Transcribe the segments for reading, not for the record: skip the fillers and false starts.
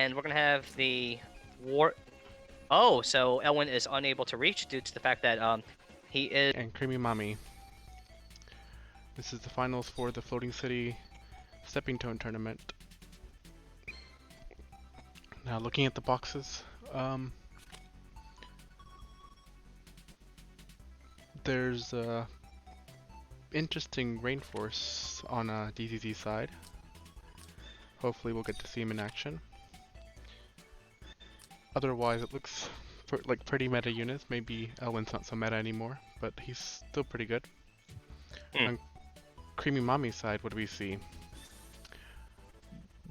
and we're gonna have the war. Oh, so Elwin is unable to reach due to the fact that he is. And Creamy Mami. This is the finals for the Floating City Stepping Stone Tournament. Now looking at the boxes, there's a interesting Rainforce on DZZ side. Hopefully we'll get to see him in action. Otherwise it looks like pretty meta units. Maybe Elwin's not so meta anymore, but he's still pretty good. On Creamy Mami's side, what do we see?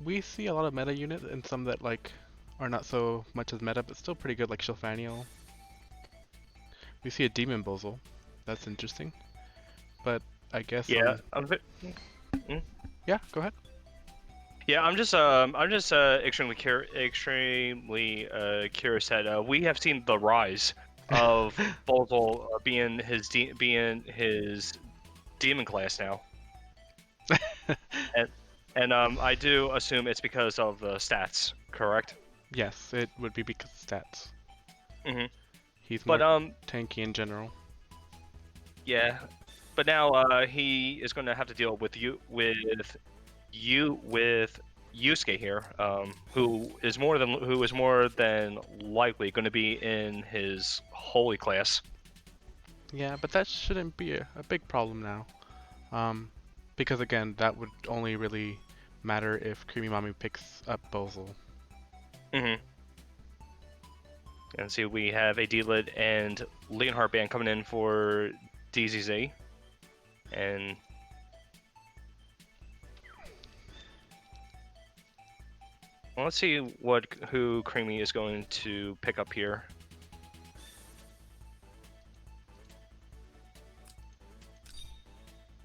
We see a lot of meta units and some that like are not so much as meta, but still pretty good, like Shilfaniel. We see a Demon Bozel. That's interesting. But I guess Yeah, yeah, go ahead. Yeah, I'm just extremely curious that we have seen the rise of Bozel being his demon class now, and I do assume it's because of the stats, correct? Yes, it would be because of stats. Mhm. He's more But tanky in general. yeah, but now he is going to have to deal with Yusuke here, who is more than likely going to be in his holy class. Yeah, but that shouldn't be a big problem now. Because again, that would only really matter if Creamy Mami picks up Bozel. Mm-hmm. And see, we have a D-Lid and Leonhardt band coming in for DZZ. And well, let's see who Creamy is going to pick up here.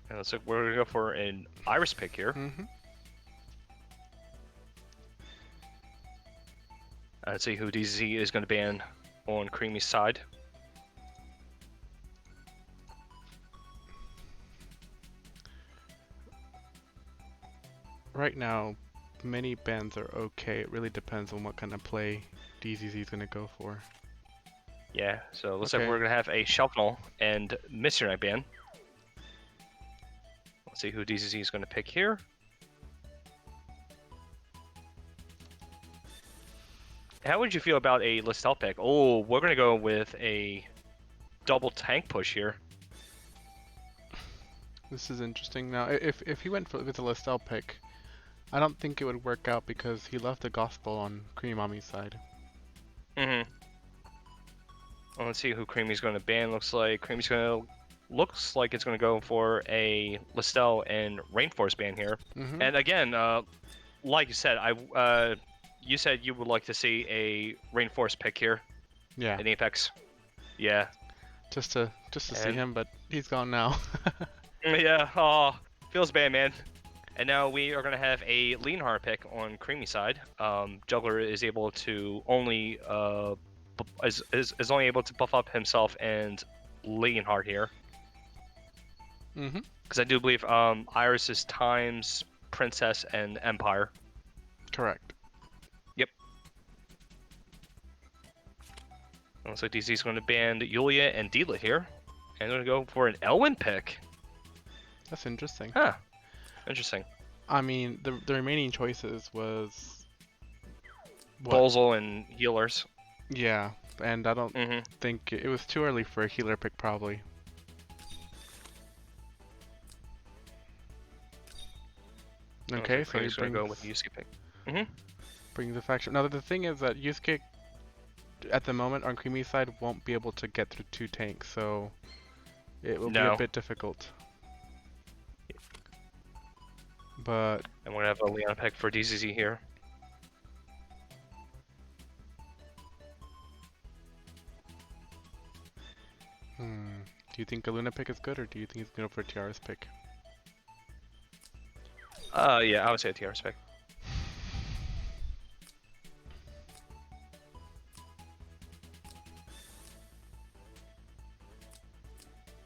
And looks like we're gonna go for an Iris pick here. Mm-hmm. Let's see who DZ is going to ban on Creamy's side. Right now, many bans are okay. It really depends on what kind of play DZZ is going to go for. Yeah, so it looks like we're going to have a Shelfnal and Mystery Knight ban. Let's see who DZZ is going to pick here. How would you feel about a Listel pick? Oh, we're going to go with a double tank push here. This is interesting. Now, if he went with a Listel pick, I don't think it would work out because he left the Gospel on Creamy Mami's side. Mm-hmm. Well, let's see who Creamy's going to ban. Looks like it's going to go for a Listel and Rainforce ban here. Mm-hmm. And again, like you said, you said you would like to see a Rainforce pick here. Yeah. In Apex. Yeah. Just to see him, but he's gone now. Yeah. Oh, feels bad, man. And now we are gonna have a Leonhardt pick on Creamy side. Juggler is able to only is only able to buff up himself and Leonhardt here. Mm-hmm. Because I do believe Iris is times Princess and Empire. Correct. Yep. Looks like DZ's going to ban Yulia and Deela here. And they're going to go for an Elwin pick. That's interesting. Huh. Interesting. I mean, the remaining choices was... Bozel and healers. Yeah, and I don't think... It was too early for a healer pick, probably. Okay, so he's going to go with the Yusuke pick. Brings the faction. Now, the thing is that Yusuke, at the moment, on Creamy's side, won't be able to get through 2 tanks, so it will be a bit difficult. But... And we're going to have a Leon pick for DZZ here. Do you think a Luna pick is good, or do you think he's going to go for a Tiara's pick? Yeah, I would say a Tiara's pick.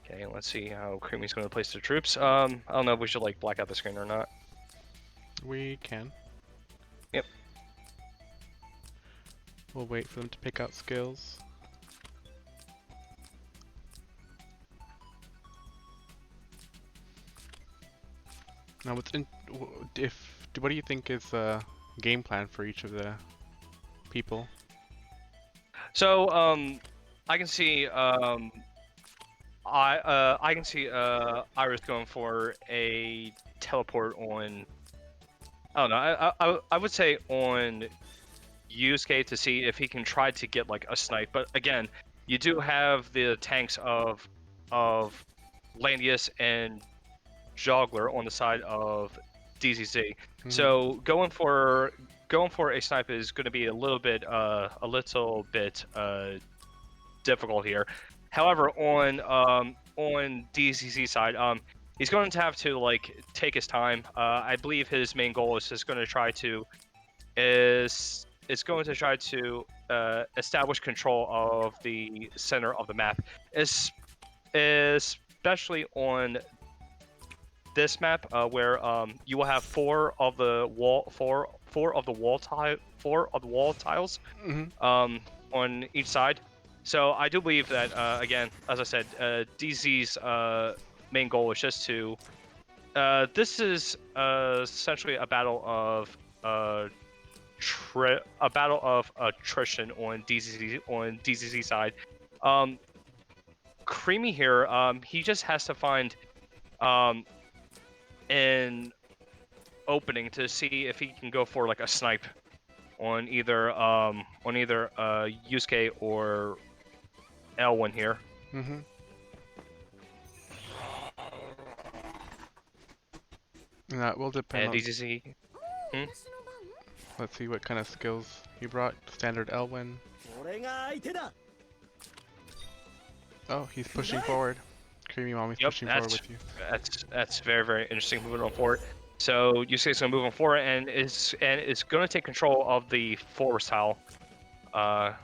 Okay, let's see how Creamy's going to place their troops. I don't know if we should like black out the screen or not. We can. Yep. We'll wait for them to pick out skills. Now, what do you think is the game plan for each of the people? So I can see I can see Iris going for a teleport on. I don't know. I would say on Yusuke to see if he can try to get like a snipe. But again, you do have the tanks of Landius and Jogler on the side of DZZ. So going for a snipe is going to be a little bit difficult here. However, on DZZ side, he's going to have to like take his time. I believe his main goal is just going to try to establish control of the center of the map, especially on this map where you will have four of the wall tiles Mm-hmm. on each side. So I do believe that again, as I said, DZ's main goal is just to. This is essentially a battle of attrition on DZZ side. Creamy here, he just has to find an opening to see if he can go for like a snipe on either Yusuke or L1 here. Mm-hmm. And that will depend And on. DZZ. Let's see what kind of skills he brought. Standard Elwyn. Oh, he's pushing forward. Creamy Mommy's Yep, pushing forward with you. That's very, very interesting moving on forward. So Yusuke's gonna move on forward and is gonna take control of the forest tile. And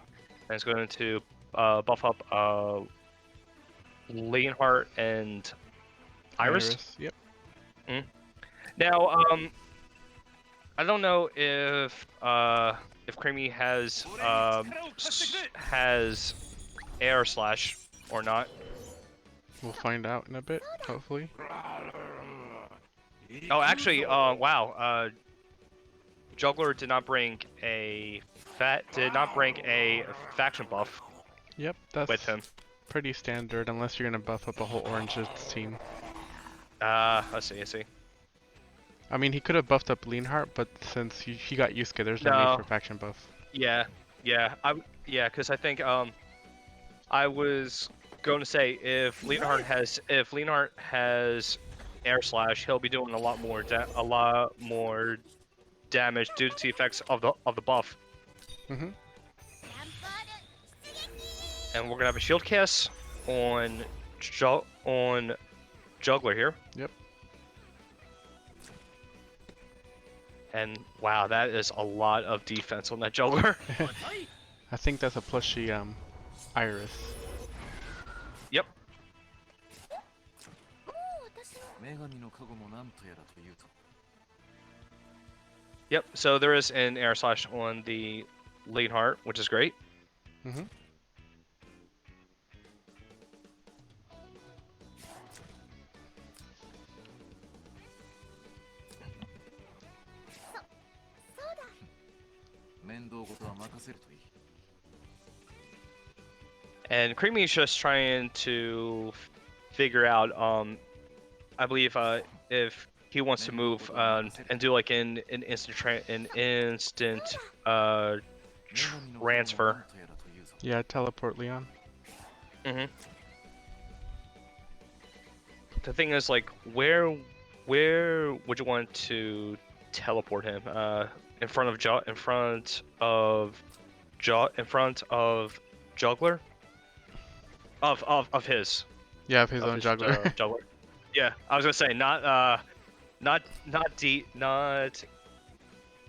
it's going to buff up Leonhardt and Iris. Yep. Now, I don't know if Creamy has air slash or not. We'll find out in a bit, hopefully. Oh, actually, wow. Juggler did not bring a faction buff Yep, that's with him. pretty standard, unless you're gonna buff up a whole oranges team. I see. I mean, he could have buffed up Leonhardt, but since he got Yusuke, there's no need for faction buff. Yeah, because I think I was going to say if Leonhardt has air slash, he'll be doing a lot more damage due to the effects of the buff. Mm-hmm. And we're gonna have a shield cast on Juggler here. Yep. And wow, that is a lot of defense on that Juggler. I think that's a plushy Iris. Yep. Yep, so there is an air slash on the Leonhardt, which is great. Mm-hmm. And Creamy is just trying to figure out, I believe, if he wants to move and do like an instant transfer. Yeah, teleport Leon. Mm-hmm. The thing is, like, where would you want to teleport him? In front of Juggler? Of his. Yeah, of his own juggler. Juggler. Yeah, I was gonna say not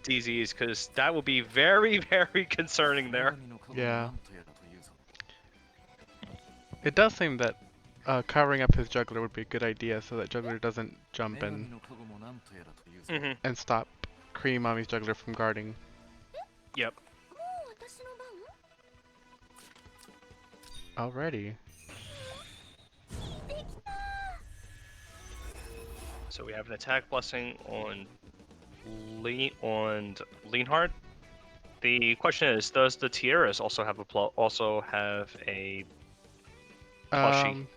DZ's, because that would be very, very concerning there. Yeah. It does seem that covering up his juggler would be a good idea, so that juggler doesn't jump in Mm-hmm. and stop Creamy Mommy's juggler from guarding. Yep. Alrighty. So we have an attack blessing on Leanheart. The question is, does the Tiaras also have a plushie Um,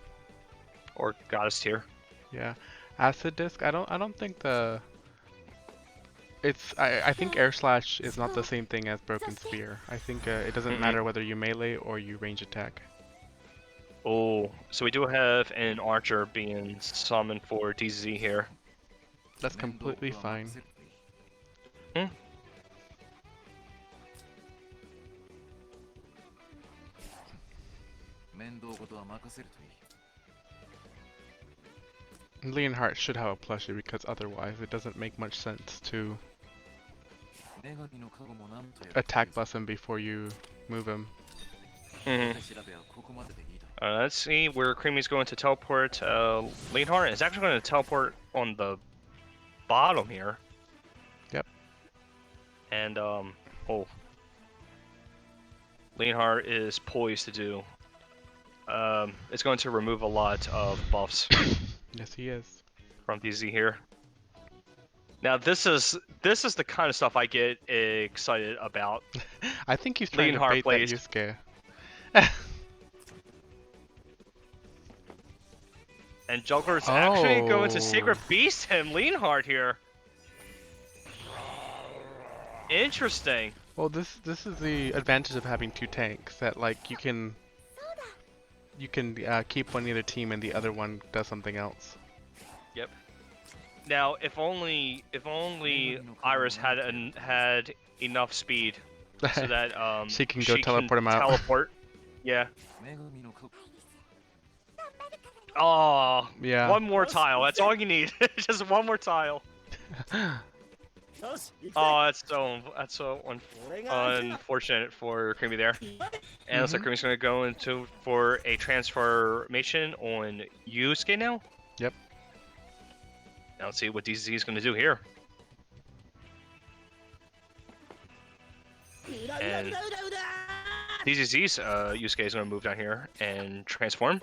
or goddess tier? yeah. Acid disc. I don't think the. I think air slash is not the same thing as broken spear. I think it doesn't matter whether you melee or you range attack. Oh, so we do have an archer being summoned for DZ here. That's completely fine. Hmm? Leonhardt should have a plushie because otherwise it doesn't make much sense to attack bless him before you move him. Let's see where Creamy's going to teleport. Leonhardt is actually going to teleport on the bottom here. Yep. And Leonhardt is poised to do. It's going to remove a lot of buffs. Yes, he is. From DZ here. Now this is the kind of stuff I get excited about. I think he's trying to bait that Yusuke. And Juggler's actually going to Sacred Beast him, Leonhardt here. Interesting. Well, this is the advantage of having two tanks, that like you can keep one either team and the other one does something else. Yep. Now, if only Iris had enough speed so that she can go teleport him out. Teleport. Yeah. Oh, yeah. One more tile. That's all you need. Just one more tile. Oh, that's so unfortunate for Creamy there. And looks like Creamy's gonna go for a transformation on Yusuke now. Yep. Now let's see what DZ is gonna do here. And DZZ's Yusuke is gonna move down here and transform.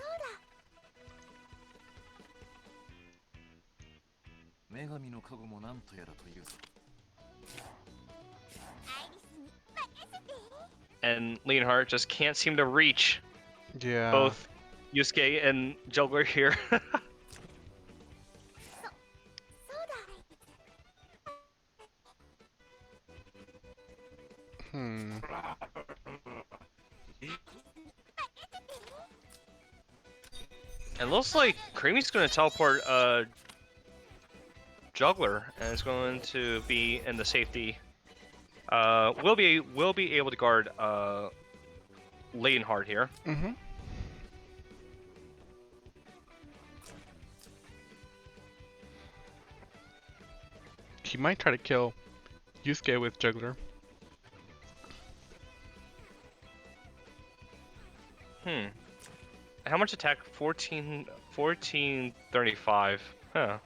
And Leonhardt just can't seem to reach both Yusuke and Juggler here. It looks like Creamy's going to teleport Juggler, and it's going to be in the safety. We'll be able to guard Leonhardt here. He might try to kill Yusuke with Juggler. How much attack? 1435. Huh.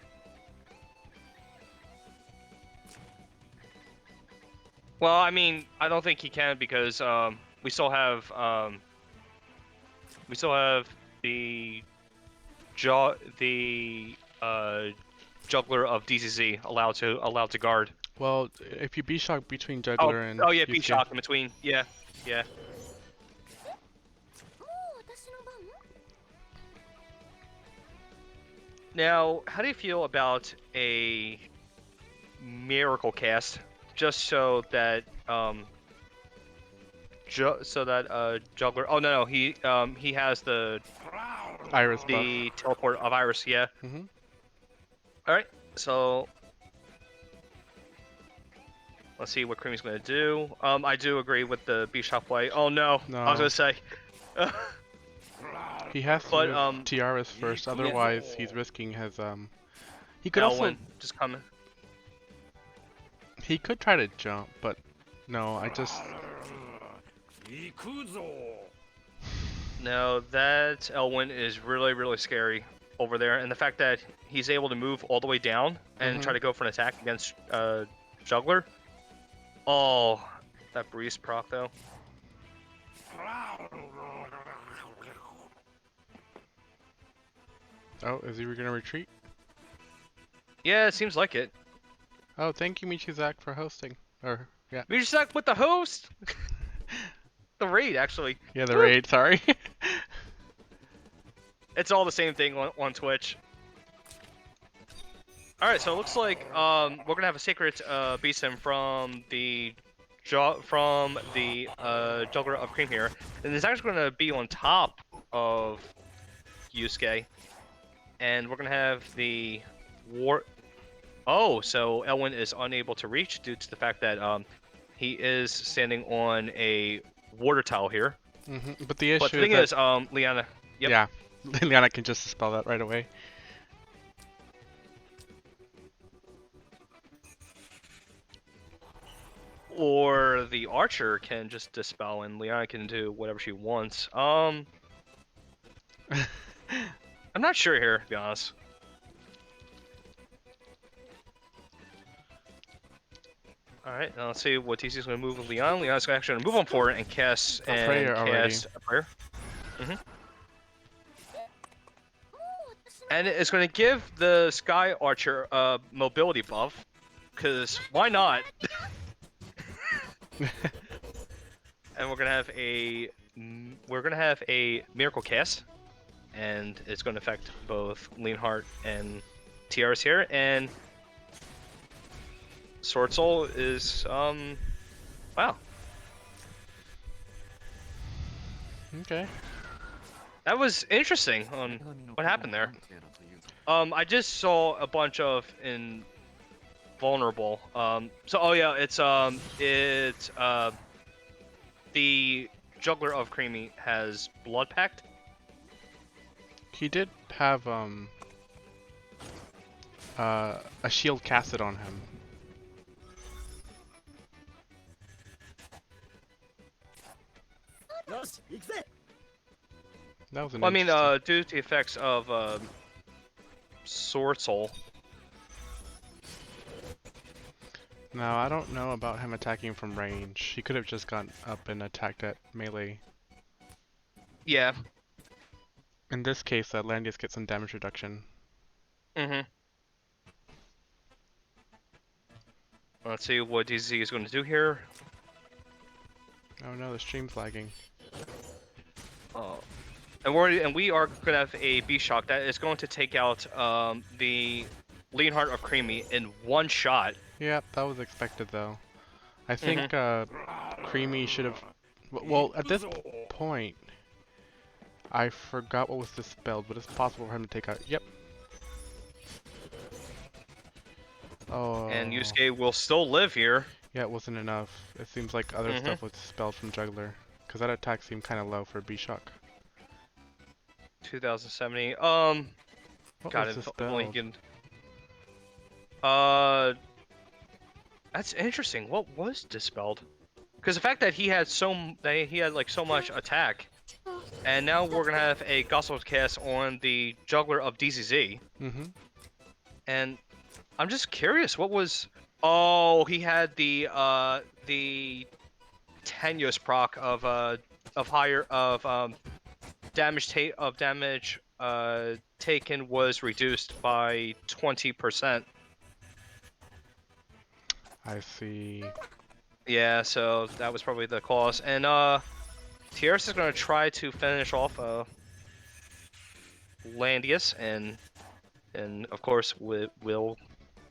Well, I mean, I don't think he can because we still have the Juggler of DCZ allowed to guard. Well, if you B-Shock between Juggler and yeah, Yusuke. B-Shock in between. Yeah. Now, how do you feel about a miracle cast, just so that Juggler? Oh no, he has the Iris buff. Teleport of Iris, yeah. All right, so let's see what Creamy's gonna do. I do agree with the B-Shock play. Oh no, I was gonna say. He has to move Tiaras first, otherwise he's risking his He could also just come in. He could try to jump, but no, I just. No, that Elwyn is really scary over there, and the fact that he's able to move all the way down and try to go for an attack against Juggler. Oh, that Breeze proc though. Oh, is he gonna retreat? Yeah, it seems like it. Oh, thank you, Michizak, for hosting. Or, yeah. We just stuck with the host. The raid, actually. Yeah, the Woo! raid, sorry. It's all the same thing on Twitch. All right, so it looks like we're gonna have a sacred besom from the juggler of cream here, and it's actually gonna be on top of Yusuke, and we're gonna have the war. Oh, so Elwin is unable to reach due to the fact that he is standing on a water towel here. But the But the issue thing is that, is, Liana. Yep. yeah, Liana can just dispel that right away. Or the archer can just dispel, and Liana can do whatever she wants. I'm not sure here, to be honest. Alright, now let's see what TC's going to move with Leon. Leon's actually going to move on forward and cast A prayer already. a prayer. And it's going to give the Sky Archer a mobility buff, because why not? And we're going to have a miracle cast, and it's going to affect both Leonhardt and Tiaras here, and Sword Soul is, wow. Okay. That was interesting on what happened there. I just saw a bunch of invulnerable. Oh yeah, it's the juggler of Creamy has Blood Pact. He did have a shield casted on him. That was an Well, I mean, interesting- due to the effects of Sword Soul. No, I don't know about him attacking from range. He could have just gone up and attacked at melee. Yeah. In this case, Landius gets some damage reduction. Let's see what DZ is going to do here. Oh no, the stream's lagging. And we are going to have a B-Shock that is going to take out the Leonhardt of Creamy in one shot. Yep, that was expected though. I think Creamy should have... Well, at this point, I forgot what was dispelled, but it's possible for him to take out... Yep. Oh. And Yusuke will still live here. Yeah, it wasn't enough. It seems like other stuff was dispelled from Juggler. Because that attack seemed kind of low for B-Shock. 2070. What God, was if dispelled? only he can... That's interesting. What was dispelled? Because the fact that he had like so much attack, and now we're gonna have a gospel cast on the juggler of DZZ. And I'm just curious, what was? Oh, he had the tenuous proc of damage taken was reduced by 20%. I see. Yeah, so that was probably the cause. And Tiaras is gonna try to finish off Landius, and of course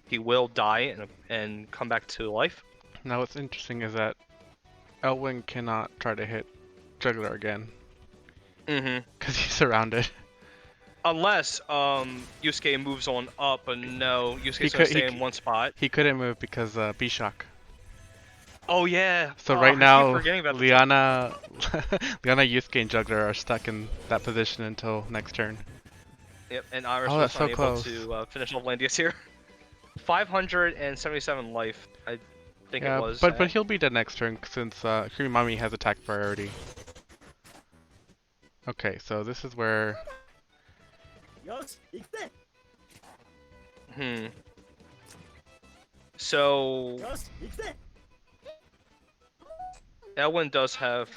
he will die and come back to life. Now what's interesting is that Elwin cannot try to hit Juggler again. Because he's surrounded. Unless Yusuke moves on up, but no, Yusuke's gonna stay in one spot. He couldn't move because B-Shock. Oh yeah. So I right keep now, forgetting about Liana, Yusuke, and Juggler are stuck in that position until next turn. Yep, and Iris Oh, was that's so unable close. to finish off Landius here. 577 life, I think Yeah, it was. but he'll be dead next turn since Crypto Mami has attack priority. Okay, so this is where... So Elwin does have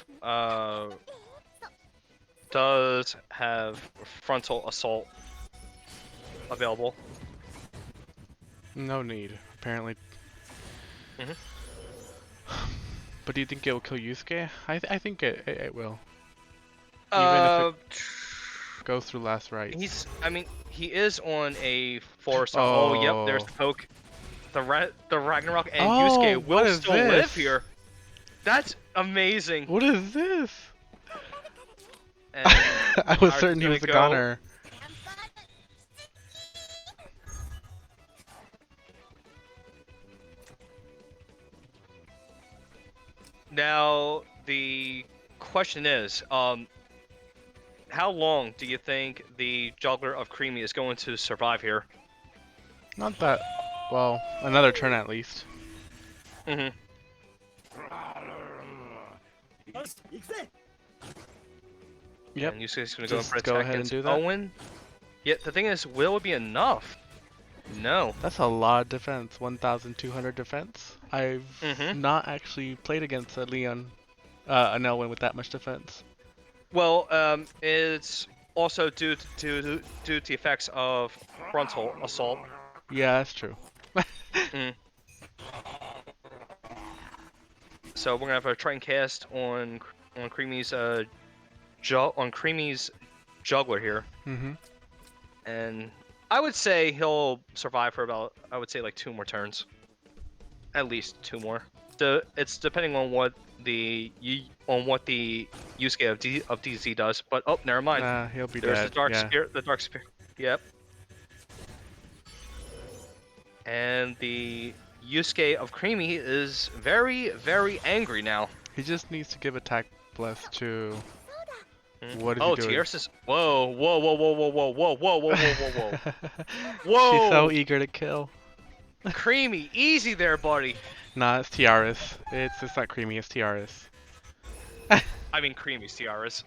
frontal assault available. No need, apparently. Mhm. But do you think it will kill Yusuke? I think it will. Uh, Goes through last rites. I mean, he is on a 4-star. Oh, yep. There's Oh. the poke. The Ragnarok and Oh, Yusuke what will is still this? live here. That's amazing. What is this? And I was ours certain is he was a gonna go- goner. Now the question is, how long do you think the juggler of Creamy is going to survive here? Not that. Well, another turn at least. Mm-hmm. Yep. And Yusuke's gonna go in Just for go attack ahead and against do that. Owen. Yet the thing is, will it be enough? No. That's a lot of defense. 1,200 defense. I've Mm-hmm. not actually played against a Leon, an Elwin with that much defense. Well, it's also due to the effects of frontal assault. Yeah, that's true. So we're gonna have a Triton cast on Creamy's juggler here, Mm-hmm. and I would say he'll survive for about, I would say, like 2 more turns, at least 2 more. It's depending on what the Yusuke of DZ does. But oh, never mind. Nah, he'll be There's dead. the dark Yeah. spirit. The dark spirit. Yep. And the Yusuke of Creamy is very, very angry now. He just needs to give attack bless to. Hmm? What is Oh, he doing? Tierce is. Whoa, whoa, whoa, whoa, whoa, whoa, whoa, whoa, whoa, whoa, whoa, whoa. Whoa! She's so eager to kill. Creamy, easy there, buddy. Nah, it's Tiaras. It's not Creamy, it's Tiaras. I mean, Creamy's tiaras.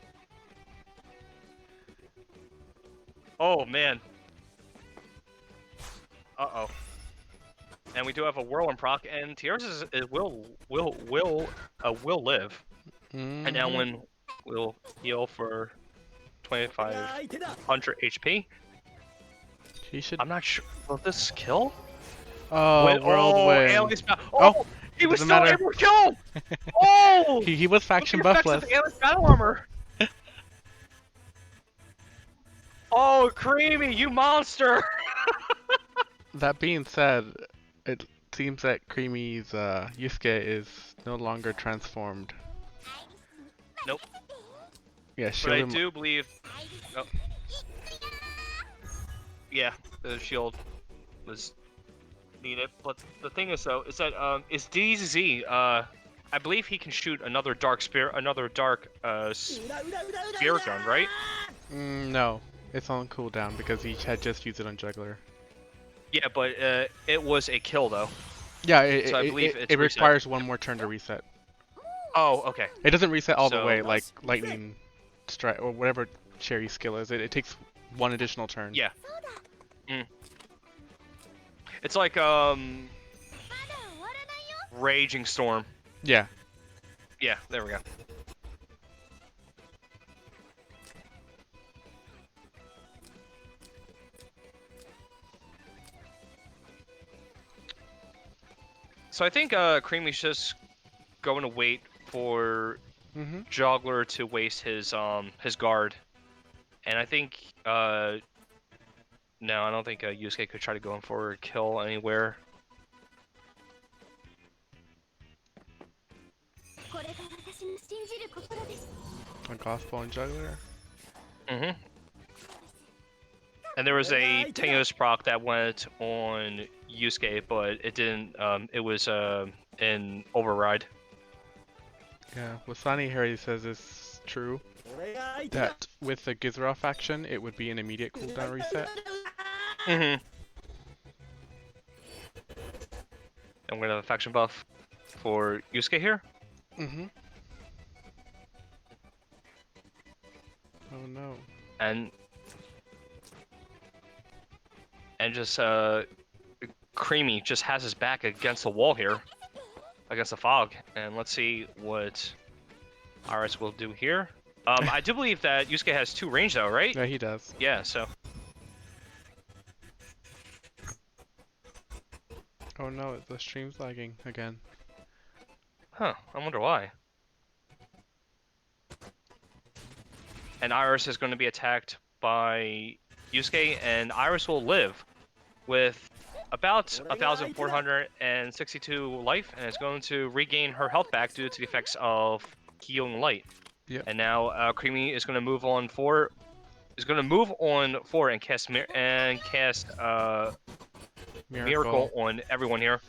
Oh man. Uh oh. And we do have a whirlwind proc, and Tiaras will live, Mm-hmm. and Elwin will heal for 2,500 HP. He should. I'm not sure. Will this kill? Oh, whirlwind. Alias Oh, he was doesn't still matter. able to kill him! Oh! He was faction Look at the effects buffless. of Alias battle armor! Oh, Creamy, you monster! That being said, it seems that Creamy's Yusuke is no longer transformed. Nope. Yeah, But I shield him. do believe. Oh. Yeah, the shield was needed. But the thing is, though, is that is DZ. I believe he can shoot another dark spear, another dark spear gun, right? No, it's on cooldown because he had just used it on Juggler. Yeah, but it was a kill though. Yeah, So I believe it's it reset. requires one more turn to reset. Oh, okay. It doesn't reset all the So- way like lightning strike or whatever Cherry skill is. It takes one additional turn. Yeah. It's like Raging Storm. Yeah. Yeah, there we go. So I think Creamy's just going to wait for Mm-hmm. Juggler to waste his guard, and I think no, I don't think Yusuke could try to go in for a kill anywhere. A gospel and Juggler. Mm-hmm. And there was a tenuous proc that went on Yusuke, but it didn't. It was an override. Yeah, Wasani Harry says it's true that with the Gizra faction, it would be an immediate cooldown reset. Mm-hmm. I'm gonna have a faction buff for Yusuke here. Mm-hmm. Oh no. And just Creamy just has his back against the wall here, against the fog, and let's see what Iris will do here. I do believe that Yusuke has 2 range though, right? Yeah, he does. Yeah, so. Oh no, the stream's lagging again. Huh, I wonder why. And Iris is going to be attacked by Yusuke, and Iris will live with about 1,462 life, and is going to regain her health back due to the effects of healing light. Yep. And now Creamy is going to move on forward and cast Miracle on everyone here.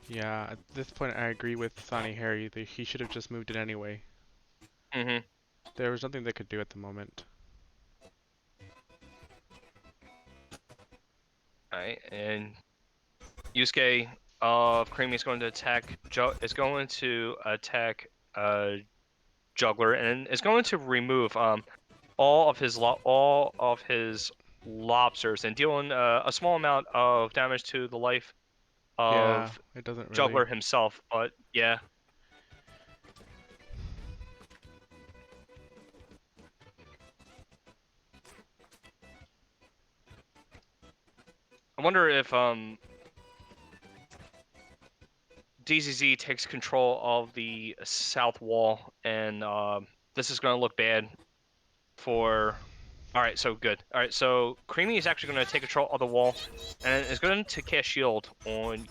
Yeah, at this point I agree with Sonny Harry. He should have just moved it anyway. Mm-hmm. There was nothing they could do at the moment. Alright, and Yusuke of Creamy is going to attack Juggler, and is going to remove all of his lobsters and dealing a small amount of damage to the life Yeah, of it doesn't really. Juggler himself. But yeah. I wonder if DZZ takes control of the south wall, and this is going to look bad for... Alright, so good. Alright, so Creamy is actually going to take control of the wall, and is going to cast Shield on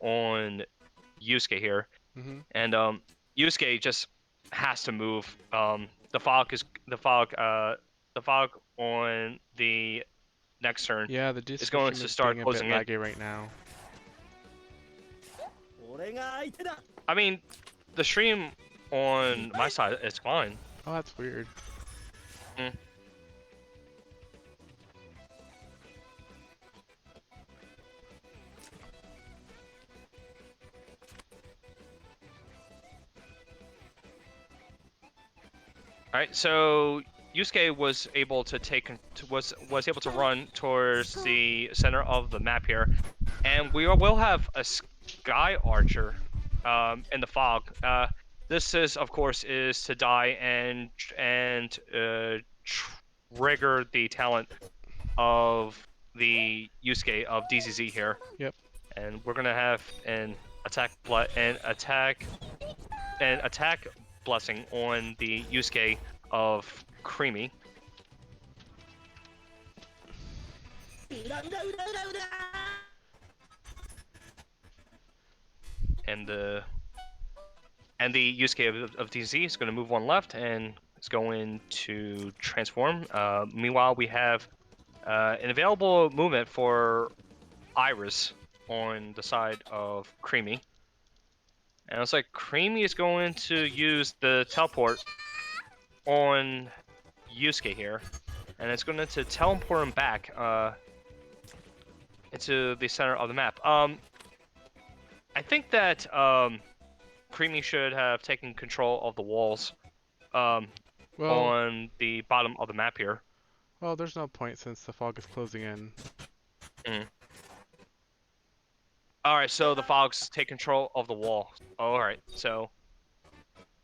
Yusuke here. Mm-hmm. And Yusuke just has to move. The fog on the next turn. Yeah, the It's going to start closing in. a bit laggy right now. I mean, the stream on my side is fine. Oh, that's weird. Mm. All right, so Yusuke was able to run towards the center of the map here, and we will have a Sky Archer in the fog. This is, of course, to die and trigger the talent of the Yusuke of DZZ here. Yep. And we're gonna have an attack blessing on the Yusuke of Creamy. And the Yusuke of DZ is going to move one left and is going to transform. Meanwhile, we have an available movement for Iris on the side of Creamy. And it's like Creamy is going to use the teleport on Yusuke here. And it's going to teleport him back into the center of the map. I think that Creamy should have taken control of the walls on the bottom of the map here. Well, there's no point since the fog is closing in. Mm. Alright, so the fogs take control of the wall. Alright, so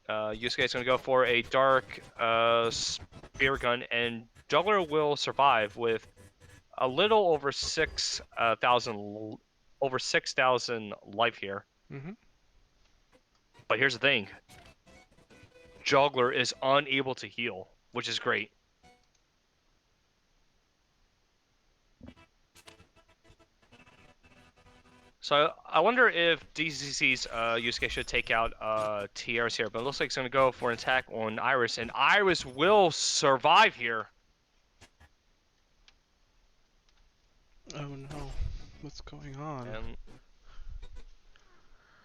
Yusuke is going to go for a dark spear gun, and Juggler will survive with a little over 6,000 life here. Mm-hmm. But here's the thing. Juggler is unable to heal, which is great. So I wonder if DZC's Yusuke should take out TRs here, but it looks like it's going to go for an attack on Iris, and Iris will survive here. Oh no, what's going on?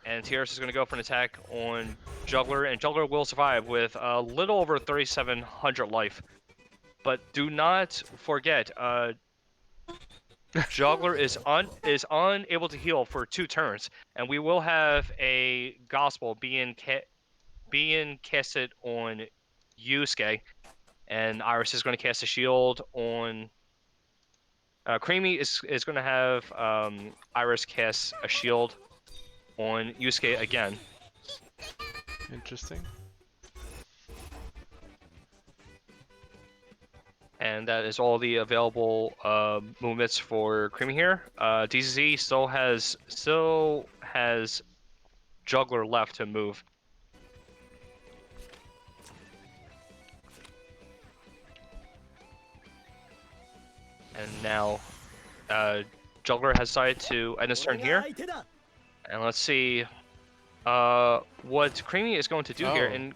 And TRS is going to go for an attack on Juggler, and Juggler will survive with a little over 3,700 life. But do not forget, Juggler is unable to heal for 2 turns, and we will have a Gospel being casted on Yusuke, and Iris is going to cast a shield on... Creamy is going to have Iris cast a shield on Yusuke again. Interesting. And that is all the available movements for Creamy here. DCZ still has Juggler left to move. And now Juggler has decided to end his turn here. And let's see what Creamy is going to do here. And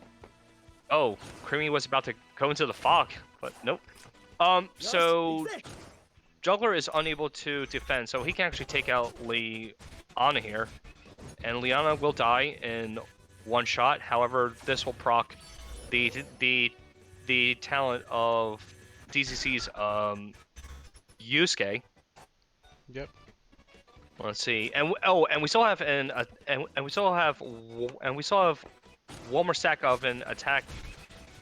Creamy was about to go into the fog, but nope. So Juggler is unable to defend, so he can actually take out Liana here. And Liana will die in one shot. However, this will proc the talent of DCC's Yusuke. Yep. Let's see, and we still have we still have one more stack of an attack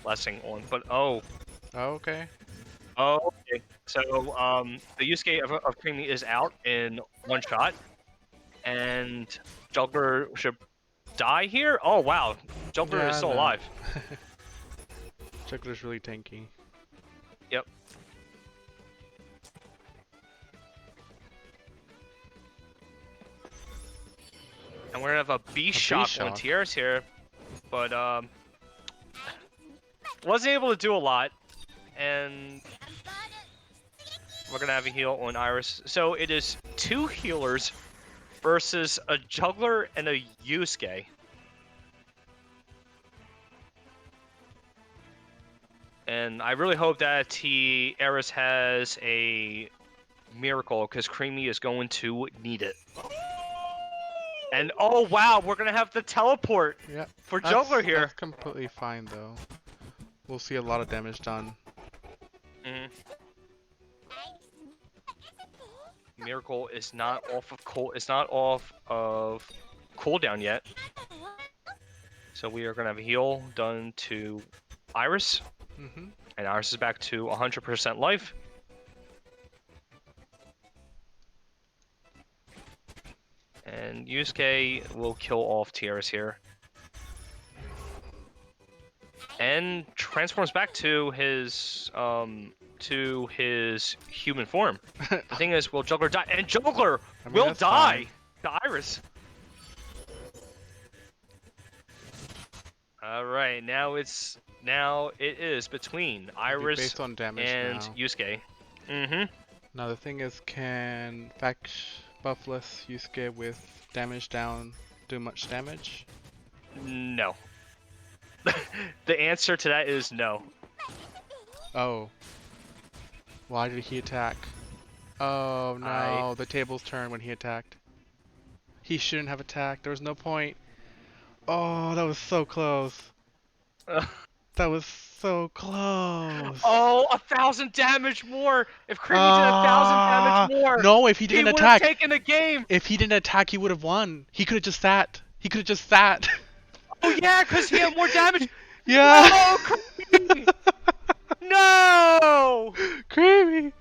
blessing on, but Okay. okay. So the Yusuke of Creamy is out in one shot, and Juggler should die here. Oh wow, Juggler is still alive. Juggler's really tanky. Yep. And we're gonna have a B shot on Tier's here, but wasn't able to do a lot, and we're gonna have a heal on Iris. So it is 2 healers versus a Juggler and a Yusuke. And I really hope that Eris has a miracle, because Creamy is going to need it. And oh wow, we're gonna have the teleport for Juggler here. That's completely fine though. We'll see a lot of damage done. Miracle is not off of cooldown yet. So we are gonna have a heal done to Iris. And Iris is back to 100% life. And Yusuke will kill off Tierras here. And transforms back to his human form. The thing is, will Juggler die? And Juggler will die to Iris. Alright, now it is between Iris based on damage and now. Yusuke. Now the thing is, can buffless Yusuke with damage down do much damage? No. The answer to that is no. Oh. Why did he attack? Oh no, the tables turned when he attacked. He shouldn't have attacked, there was no point. Oh, that was so close. That was so close. Oh, 1,000 damage more! If Creamy did 1,000 damage more, no, if he didn't attack, he would have taken the game. If he didn't attack, he would have won. He could have just sat. He could have just sat. Oh yeah, because he had more damage. Yeah. No, Creamy. No. Creamy.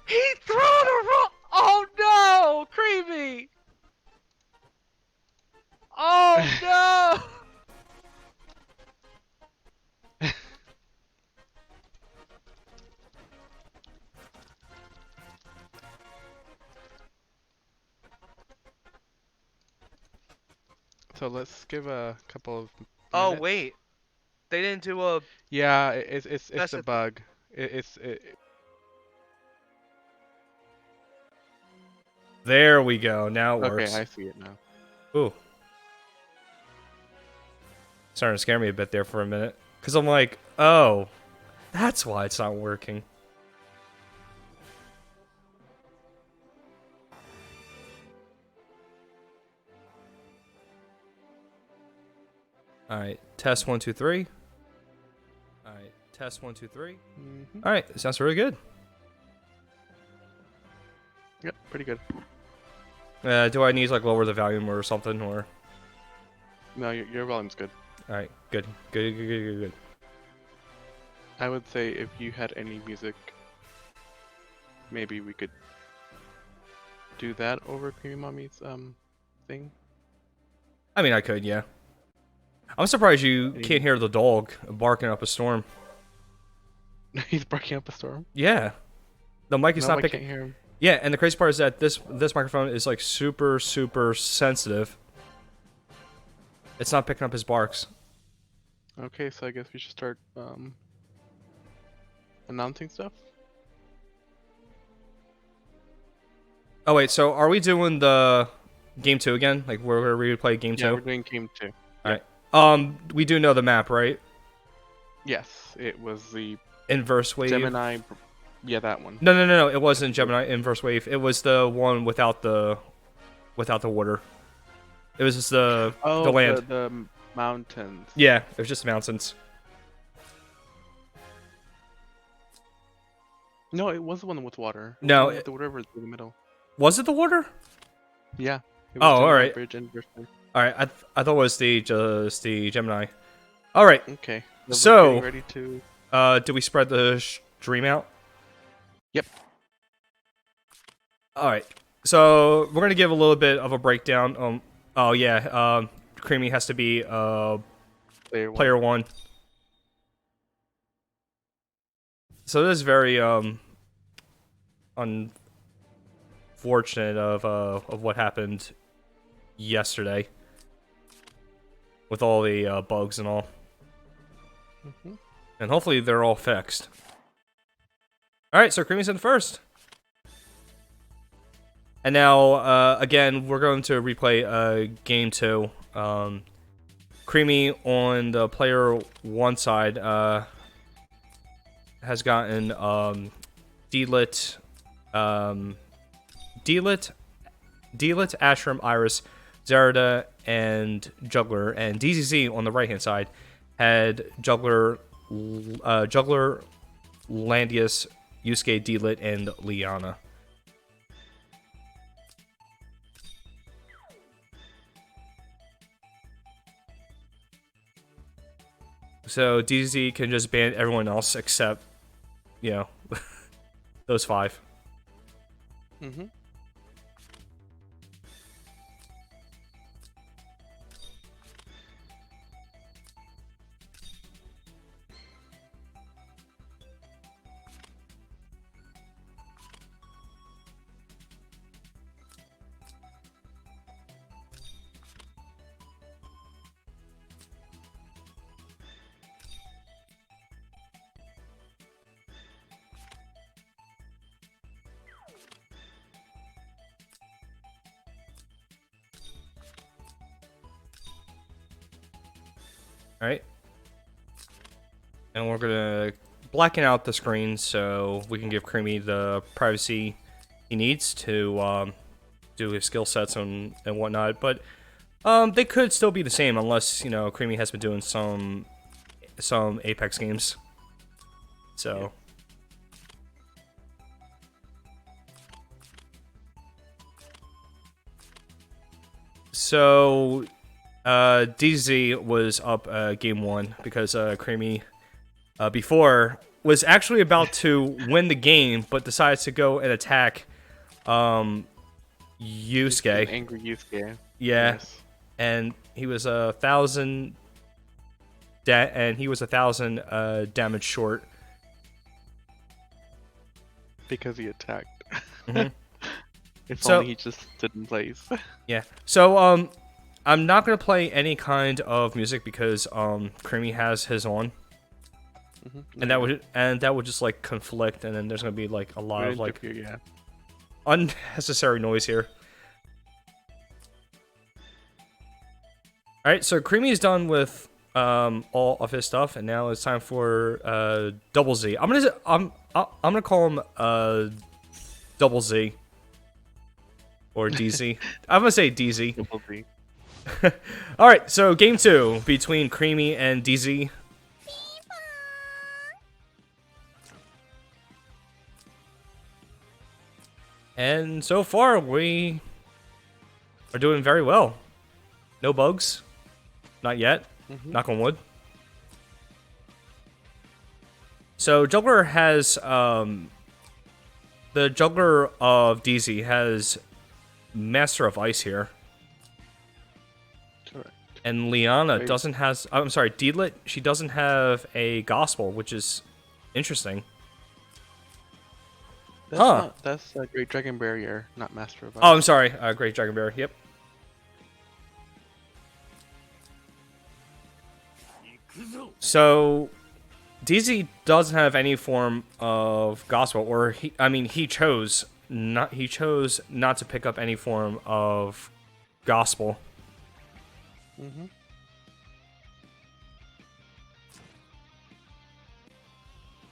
He threw the rock. Oh no, Creamy. Oh no. So let's give a couple of Oh minutes. wait, they didn't do a. Yeah, it's a bug. There we go. Now it works. Okay, I see it now. Ooh. Starting to scare me a bit there for a minute. Because I'm like, oh, that's why it's not working. Alright, test 1, 2, 3. Alright, test 1, 2, 3. Alright, this sounds really good. Yep, pretty good. Do I need to like lower the volume or something, or? No, your volume's good. Alright, good. Good. I would say if you had any music, maybe we could do that over Creamy Mommy's thing. I mean, I could, yeah. I'm surprised you can't hear the dog barking up a storm. He's barking up a storm. Yeah, the mic is No, not I picking. can't hear him. Yeah, and the crazy part is that this microphone is like super sensitive. It's not picking up his barks. Okay, so I guess we should start announcing stuff. Oh wait, so are we doing the game 2 again? Like we're gonna replay game 2? Yeah, we're doing game 2. Alright. We do know the map, right? Yes, it was the Inverse wave. Gemini. Yeah, that one. No. It wasn't Gemini inverse wave. It was the one without the water. It was just the land. The mountains. Yeah, it was just mountains. No, it was the one with water. No, The river is in the middle. Was it the water? Yeah. It Oh, Gemini alright. Bridge Inverse Wave. All right, I thought it was just the Gemini. All right. Okay. So, we're getting ready to. do we spread the stream out? Yep. All right. So we're gonna give a little bit of a breakdown. Oh yeah. Creamy has to be player one. So this is very unfortunate of what happened yesterday with all the bugs and all. And hopefully they're all fixed. Alright, so Creamy's in first. And now, again, we're going to replay game 2. Creamy on the player 1 side has gotten D-Lit, Ashram, Iris, Zarda, and Juggler. And DZZ on the right-hand side had Juggler, Landius, Yusuke, D-Lit, and Liana. So DZ can just ban everyone else except, you know, those 5. Alright. And we're gonna blacken out the screen so we can give Creamy the privacy he needs to do his skill sets and whatnot. But they could still be the same unless, you know, Creamy has been doing some Apex games. So... yeah. So... DZ was up game 1 because Creamy before was actually about to win the game, but decides to go and attack Yusuke. Angry Yusuke. Yeah, Yes. and he was 1,000 damage short Because he attacked. If So- only he just stood in place. Yeah. So I'm not gonna play any kind of music because Creamy has his on. And that would just like conflict, and then there's gonna be like a lot of like unnecessary noise here. All right, so Creamy is done with all of his stuff, and now it's time for Double Z. I'm gonna call him Double Z or DZ. I'm gonna say DZ. Double Z. All right, so game 2 between Creamy and DZ. And so far, we are doing very well. No bugs. Not yet. Knock on wood. So, Juggler has, the Juggler of DZ has Master of Ice here. Correct. And Liana Wait. doesn't has. I'm sorry, Deedlit. She doesn't have a gospel, which is interesting. That's Huh. not. That's a Great Dragon Barrier, not Master of Oh, I'm Ice. sorry. Great Dragon Bear. Yep. So, DZ doesn't have any form of gospel, or he chose not. He chose not to pick up any form of gospel. Mm-hmm.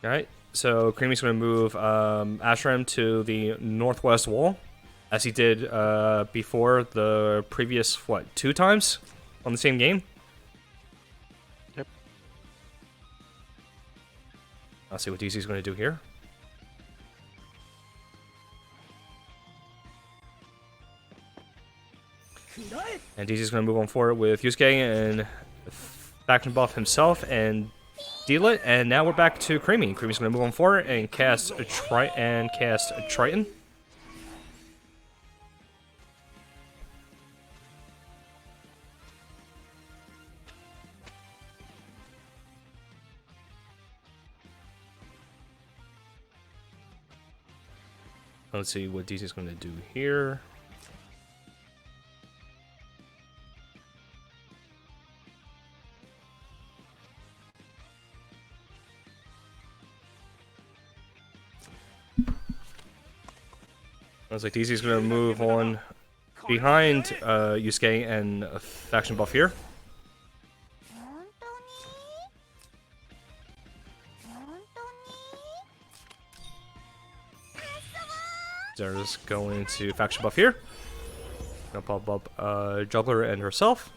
All right. So Creamy's going to move Ashram to the northwest wall, as he did before the previous 2 times on the same game. Yep. Let's see what DC's going to do here. And DC's going to move on forward with Yusuke and faction buff himself and deal it. And now we're back to Creamy. Creamy's going to move on forward and cast a Triton. Let's see what DC's going to do here. Looks like DC's going to move on behind Yusuke and a faction buff here. Zera's going to faction buff here. Gonna pop up Juggler and herself.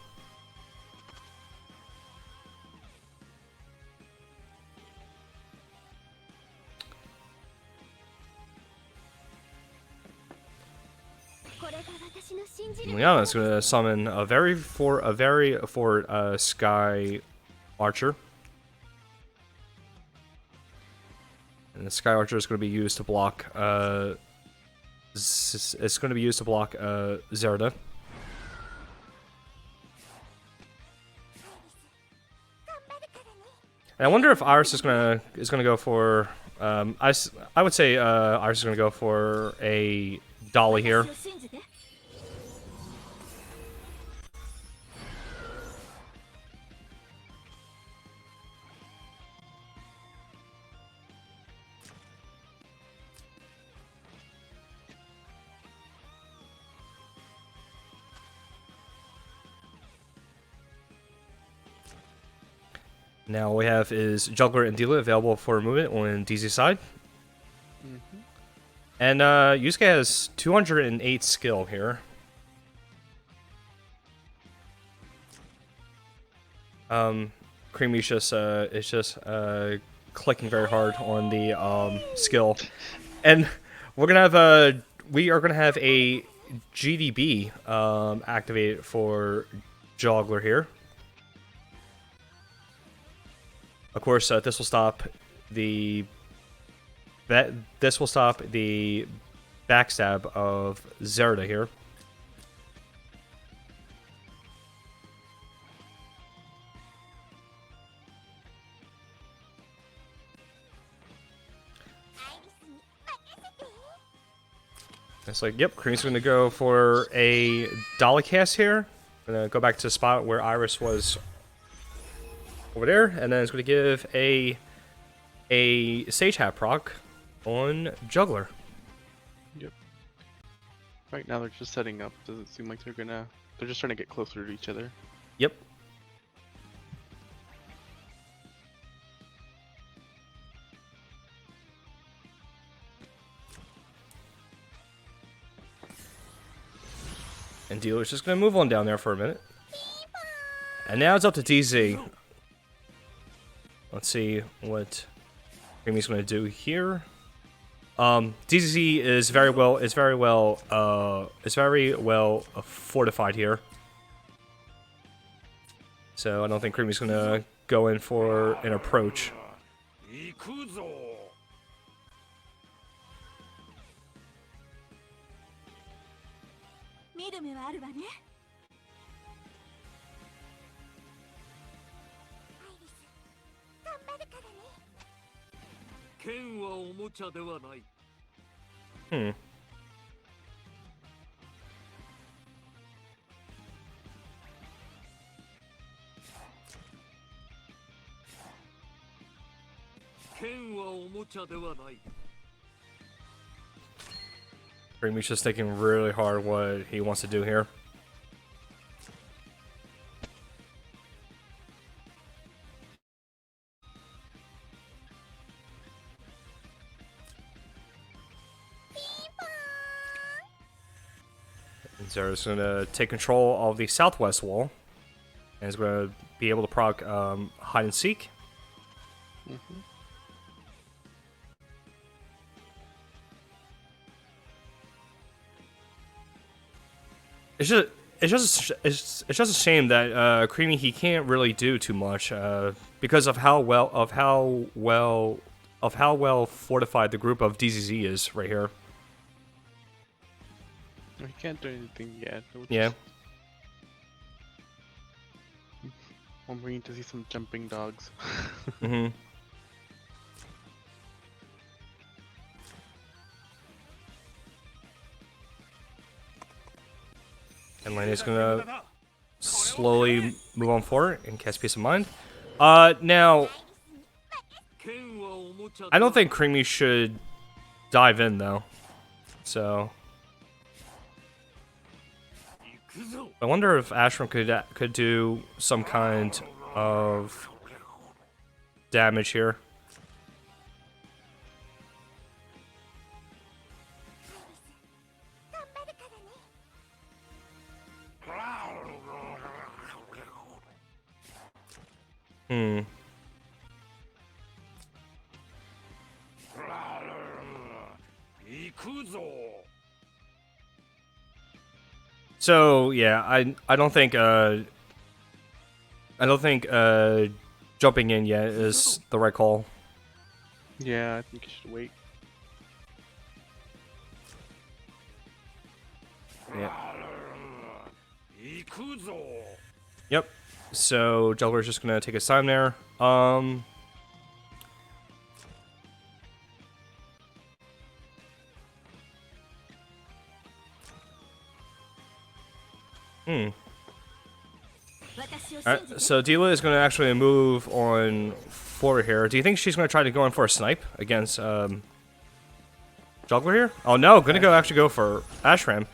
Liana's gonna summon a very Sky Archer. And the Sky Archer is going to be used to block it's going to be used to block Zerda. And I wonder if Iris is gonna go for I would say Iris is gonna go for a Dolly here. Now all we have is Juggler and Dealer available for movement on DZ's side. Mm-hmm. And Yusuke has 208 skill here. Creamy's just clicking very hard on the skill. And we are gonna have a GDB activated for Juggler here. Of course, this will stop the backstab of Zerda here. It's like, yep, Cream's going to go for a Dolly cast here. Gonna go back to the spot where Iris was over there, and then it's going to give a Sage Hat proc on Juggler. Yep. Right now they're just setting up. Does it seem like they're just trying to get closer to each other? Yep. And Dealer's just going to move on down there for a minute. And now it's up to DZ. Let's see what Creamy's going to do here. DZ is very well fortified here. So I don't think Creamy's going to go in for an approach. Hmm. Creamy's just thinking really hard what he wants to do here. And Zera's gonna take control of the southwest wall, and is gonna be able to proc hide and seek. It's just a shame that Creamy, he can't really do too much because of how well fortified the group of DZZ is right here. We can't do anything yet. Yeah. I'm waiting to see some jumping dogs. Mm-hmm. And Laney's gonna slowly move on forward and cast Peace of Mind. Now, I don't think Creamy should dive in though. So, I wonder if Ashram could do some kind of damage here. Hmm. So yeah, I don't think jumping in yet is the right call. Yeah, I think you should wait. Yeah. Yep. So Juggler's just gonna take his time there. Alright, so Dila is gonna actually move on forward here. Do you think she's gonna try to go in for a snipe against Juggler here? Oh no, gonna actually go for Ashram.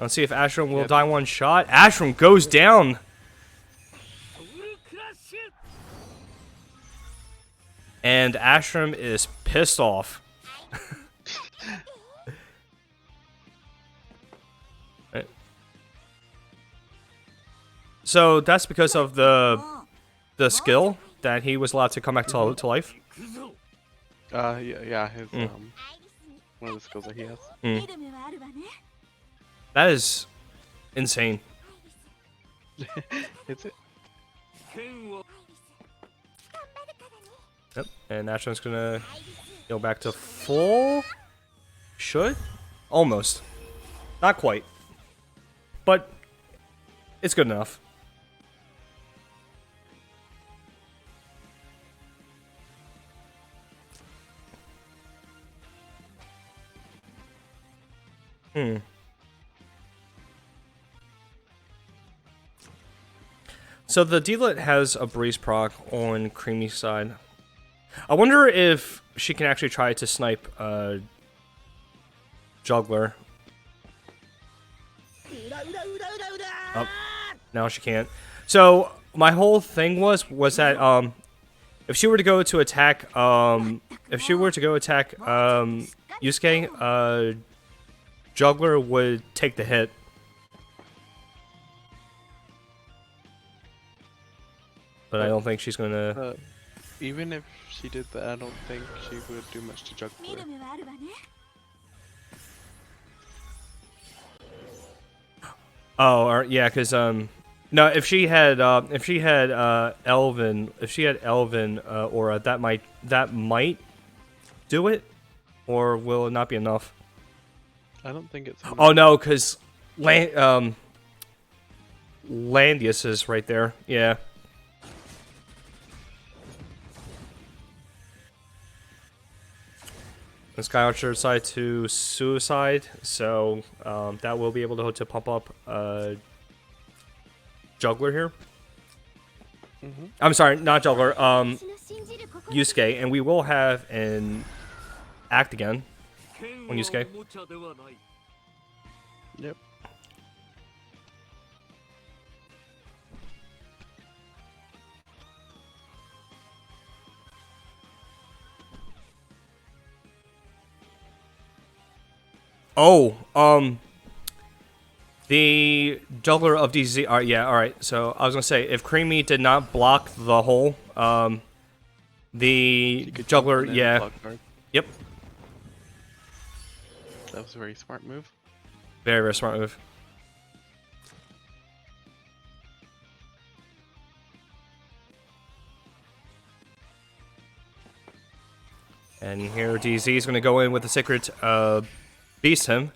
Let's see if Ashram will die one shot. Ashram goes down. And Ashram is pissed off. Right. So that's because of the skill that he was allowed to come back to life. Yeah, his one of the skills that he has. That is insane. Is it? Yep, and Ashram's gonna go back to full. Should? Almost. Not quite. But it's good enough. So the D-Lit has a breeze proc on Creamy's side. I wonder if she can actually try to snipe Juggler. Oh, now she can't. So my whole thing was that if she were to go to attack Yusuke, Juggler would take the hit. But I don't think she's gonna. Even if she did that, I don't think she would do much to Juggler. Oh, yeah, because no, if she had Elvin aura, that might do it, or will it not be enough? I don't think it's enough. Oh no, because Landius is right there. Yeah. The Sky Archer decided to suicide, so that will be able to pump up Juggler here. I'm sorry, not Juggler, Yusuke, and we will have an act again on Yusuke. Yep. Oh, the Juggler of DZ. Yeah, all right. So I was gonna say, if Creamy did not block the hole, the Juggler, yeah, yep, that was a very smart move. very very smart move. And here DZ is gonna go in with the Sacred Beast him.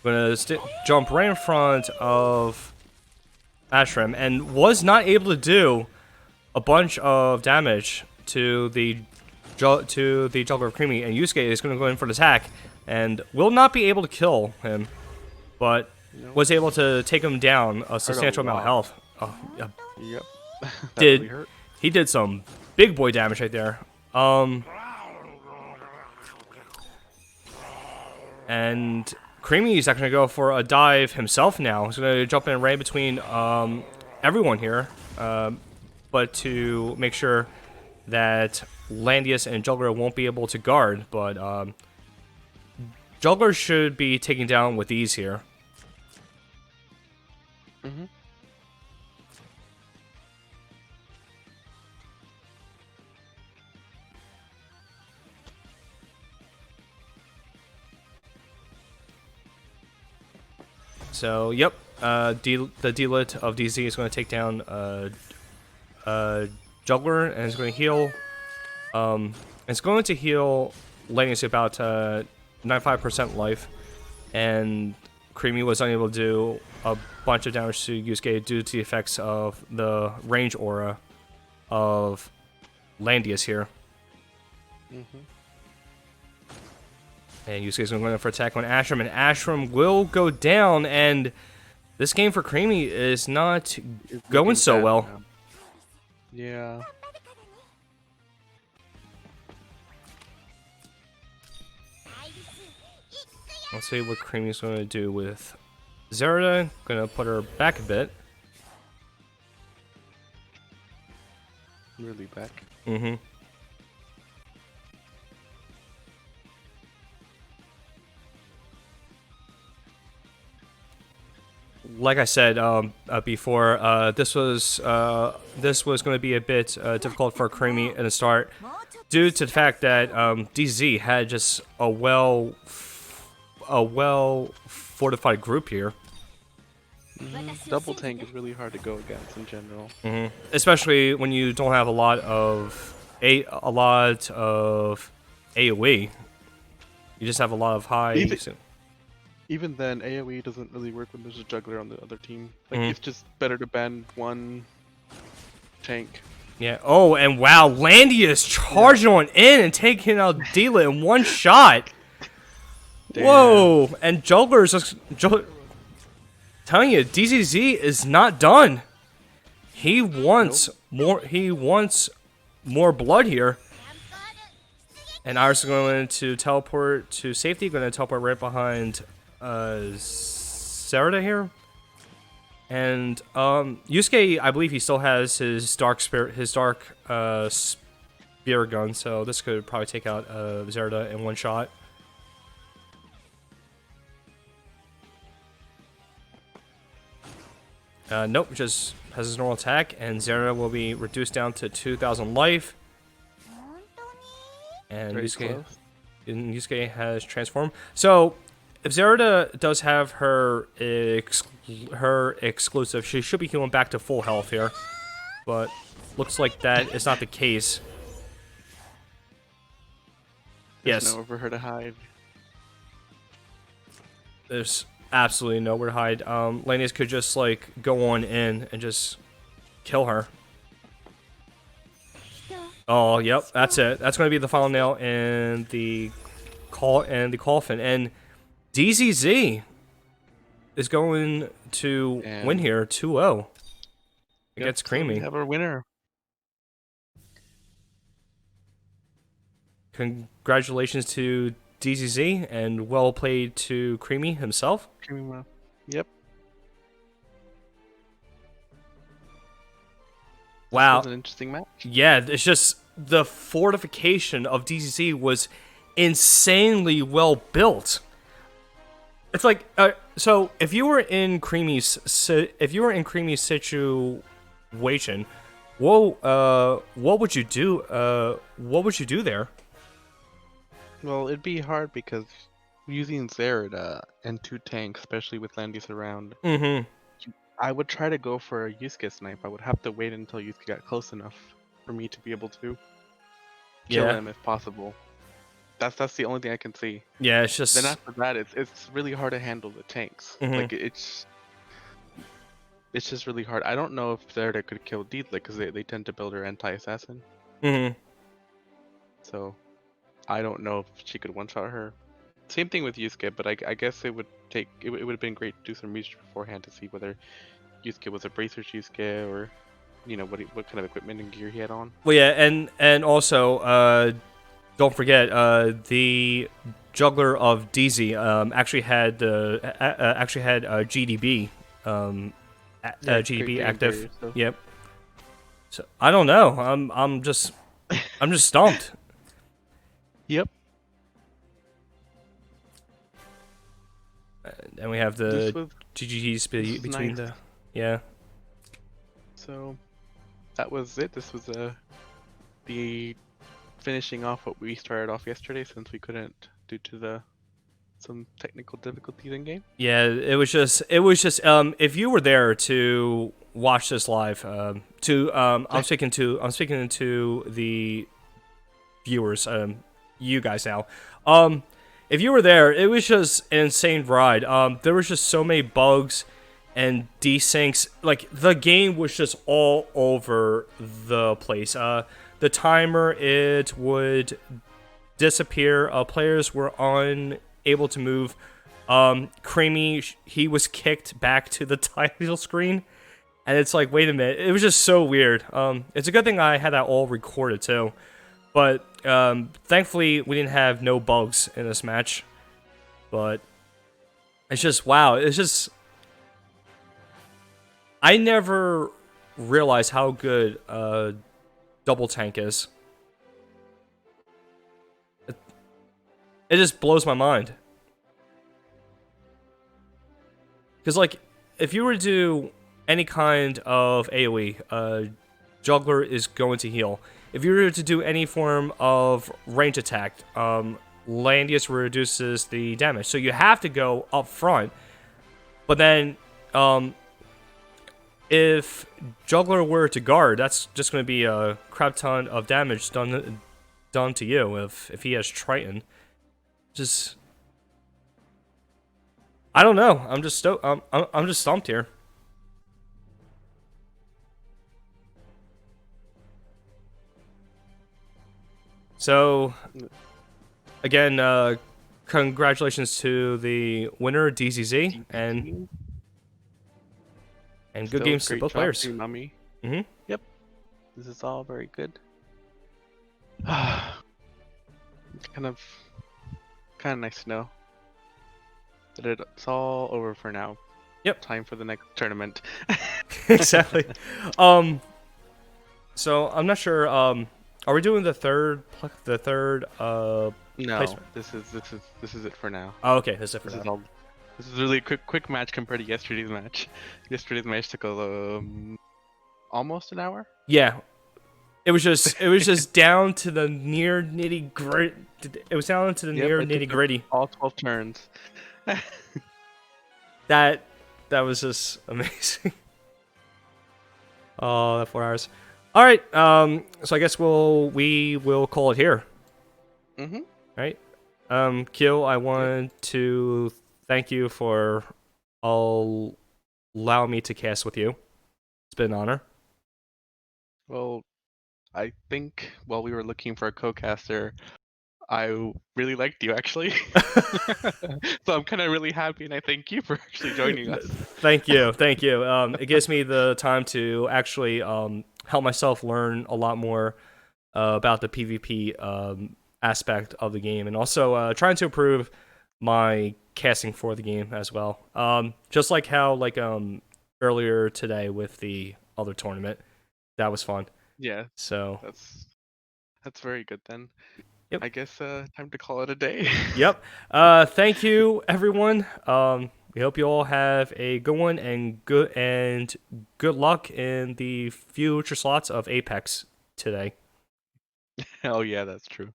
Gonna jump right in front of Ashram and was not able to do a bunch of damage to the Juggler of Creamy, and Yusuke is gonna go in for the attack and will not be able to kill him, but was able to take him down a substantial amount of health. Oh, yeah. Yep. Really hurt. He did some big boy damage right there. And Creamy is actually going to go for a dive himself now. He's going to jump in right between everyone here, but to make sure that Landius and Juggler won't be able to guard. But Juggler should be taken down with ease here. So, yep, the D-Lit of DZ is going to take down Juggler, and it's going to heal. It's going to heal Landius about 95% life, and Creamy was unable to do a bunch of damage to Yusuke due to the effects of the range aura of Landius here. And Yusuke's going to go in for attack on Ashram, and Ashram will go down, and this game for Creamy is not going so well. Now. Yeah. Let's see what Creamy's going to do with Zerida. Going to put her back a bit. Really back. Like I said before, this was going to be a bit difficult for Creamy in the start, due to the fact that DZ had just a well fortified group here. Double tank is really hard to go against in general. Especially when you don't have a lot of AOE. You just have a lot of high. Even then, AoE doesn't really work when there's a juggler on the other team. Like, it's just better to ban one tank. Yeah. Oh, and wow, Landius charging on in and taking out D-Lit in one shot. Damn. Whoa! And Juggler's just telling you, DZZ is not done. He wants more. He wants more blood here. And Iris is going to teleport to safety. Going to teleport right behind Zerida here. And Yusuke, I believe he still has his dark spear gun, so this could probably take out Zerida in one shot. Nope, just has his normal attack, and Zerida will be reduced down to 2,000 life. And Yusuke has transformed. So, if Zerida does have her exclusive, she should be healing back to full health here. But looks like that is not the case. There's nowhere for her to hide. There's absolutely nowhere to hide. Landius could just like go on in and just kill her. Oh, yep, that's it. That's going to be the final nail in the the coffin, and DZZ is going to win And here 2-0 against so Creamy. we have our winner. Congratulations to DZZ, and well played to Creamy himself. Yep. Wow. This was an interesting match. Yeah, it's just the fortification of DZZ was insanely well built. It's like so if you were in Creamy's situation, what would you do? What would you do there? Well, it'd be hard because using Zerida and 2 tanks, especially with Landius around, Mm-hmm. I would try to go for a Yusuke snipe. I would have to wait until Yusuke got close enough for me to be able to kill him if possible. That's the only thing I can see. Yeah, it's just. Then after that, it's really hard to handle the tanks. Mhm. Like it's just really hard. I don't know if Zerida could kill Deedle because they tend to build her anti-assassin. Mm-hmm. So I don't know if she could one-shot her. Same thing with Yusuke, but I guess it would have been great to do some research beforehand to see whether Yusuke was a bracer Yusuke or what kind of equipment and gear he had on. Well, yeah, and also don't forget the juggler of DZ actually had GDB GDB active. So. Yep. So I don't know. I'm just stumped. Yep. And we have the GGTs between nice. yeah. So that was it. This was the finishing off what we started off yesterday since we couldn't due to some technical difficulties in game. Yeah, it was just if you were there to watch this live, I'm speaking to the viewers, you guys now. If you were there, it was just an insane ride. There was just so many bugs and desyncs. Like the game was just all over the place. The timer, it would disappear. Players were unable to move. Creamy, he was kicked back to the title screen, and it's like, wait a minute. It was just so weird. It's a good thing I had that all recorded too. But thankfully, we didn't have no bugs in this match. But it's just, wow. It's just... I never realized how good Double Tank is. It just blows my mind. Because, like, if you were to do any kind of AoE, Juggler is going to heal. If you were to do any form of range attack, Landius reduces the damage. So you have to go up front. But then, if Juggler were to guard, that's just going to be a crap ton of damage done to you if he has Triton. Just, I don't know. I'm just stumped here. So, again, congratulations to the winner, DZZ, and good games to both players. Mami. Mm-hmm. Yep. This is all very good. kind of nice to know that it's all over for now. Yep. Time for the next tournament. Exactly. So I'm not sure. Are we doing the third? No, placement? this is it for now. Oh, okay, this is it for now. This is really a quick match compared to yesterday's match. Yesterday's match took almost an hour. Yeah, it was just down to the near nitty gritty. It was down to the near nitty gritty. All 12 turns. That was just amazing. Oh, that 4 hours. All right. So I guess we will call it here. Mm-hmm. Right. Kiel, I want to thank you for allowing me to cast with you. It's been an honor. Well, I think while we were looking for a co-caster, I really liked you actually. So I'm kind of really happy, and I thank you for actually joining us. Thank you, thank you. It gives me the time to actually help myself learn a lot more about the PvP aspect of the game, and also trying to improve my casting for the game as well. Just like how earlier today with the other tournament, that was fun. Yeah, So that's very good then. yep, I guess time to call it a day. yep. Thank you, everyone. We hope you all have a good one and good luck in the future slots of Apex today. Oh yeah, that's true.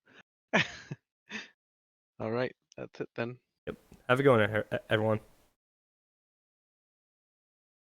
All right, that's it then. Have a good one, everyone.